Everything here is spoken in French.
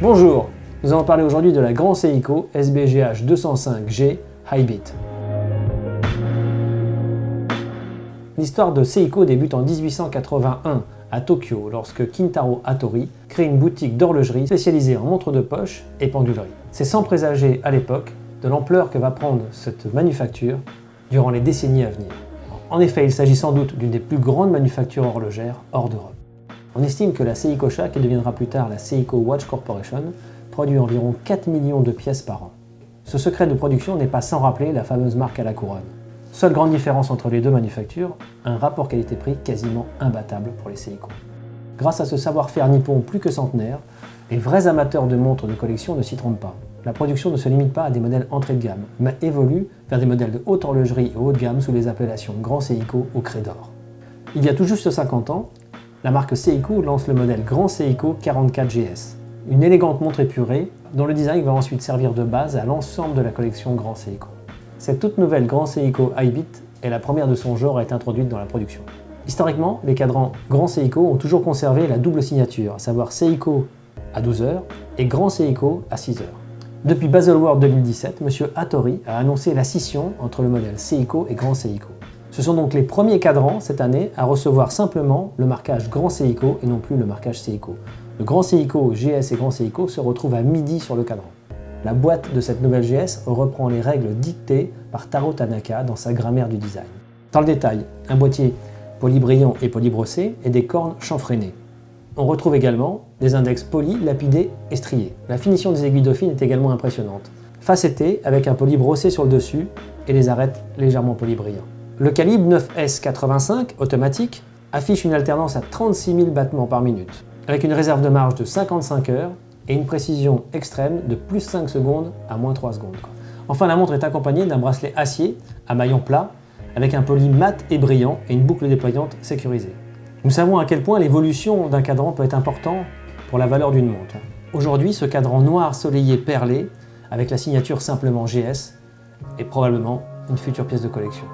Bonjour, nous allons parler aujourd'hui de la Grand Seiko SBGH 205G Hi-Bit. L'histoire de Seiko débute en 1881 à Tokyo lorsque Kintaro Hattori crée une boutique d'horlogerie spécialisée en montres de poche et pendulerie. C'est sans présager à l'époque de l'ampleur que va prendre cette manufacture durant les décennies à venir. En effet, il s'agit sans doute d'une des plus grandes manufactures horlogères hors d'Europe. On estime que la Seiko-sha, qui deviendra plus tard la Seiko Watch Corporation, produit environ 4 millions de pièces par an. Ce secret de production n'est pas sans rappeler la fameuse marque à la couronne. Seule grande différence entre les deux manufactures, un rapport qualité-prix quasiment imbattable pour les Seiko. Grâce à ce savoir-faire nippon plus que centenaire, les vrais amateurs de montres de collection ne s'y trompent pas. La production ne se limite pas à des modèles entrée de gamme, mais évolue vers des modèles de haute horlogerie et haut de gamme sous les appellations Grand Seiko ou Credor. Il y a tout juste 50 ans, la marque Seiko lance le modèle Grand Seiko 44GS, une élégante montre épurée dont le design va ensuite servir de base à l'ensemble de la collection Grand Seiko. Cette toute nouvelle Grand Seiko Hi-Bit est la première de son genre à être introduite dans la production. Historiquement, les cadrans Grand Seiko ont toujours conservé la double signature, à savoir Seiko à 12 h et Grand Seiko à 6 h. Depuis Baselworld 2017, M. Hattori a annoncé la scission entre le modèle Seiko et Grand Seiko. Ce sont donc les premiers cadrans cette année à recevoir simplement le marquage Grand Seiko et non plus le marquage Seiko. Le Grand Seiko GS et Grand Seiko se retrouvent à midi sur le cadran. La boîte de cette nouvelle GS reprend les règles dictées par Taro Tanaka dans sa grammaire du design. Dans le détail, un boîtier polybrillant et polybrossé et des cornes chanfreinées. On retrouve également des index polis, lapidés et striés. La finition des aiguilles dauphines est également impressionnante. Facettée avec un poli brossé sur le dessus et les arêtes légèrement polybrillants. Le calibre 9S85 automatique affiche une alternance à 36 000 battements par minute, avec une réserve de marge de 55 heures et une précision extrême de plus 5 secondes à moins 3 secondes. Enfin, la montre est accompagnée d'un bracelet acier à maillon plat, avec un poli mat et brillant et une boucle déployante sécurisée. Nous savons à quel point l'évolution d'un cadran peut être important pour la valeur d'une montre. Aujourd'hui, ce cadran noir soleillé perlé, avec la signature simplement GS, est probablement une future pièce de collection.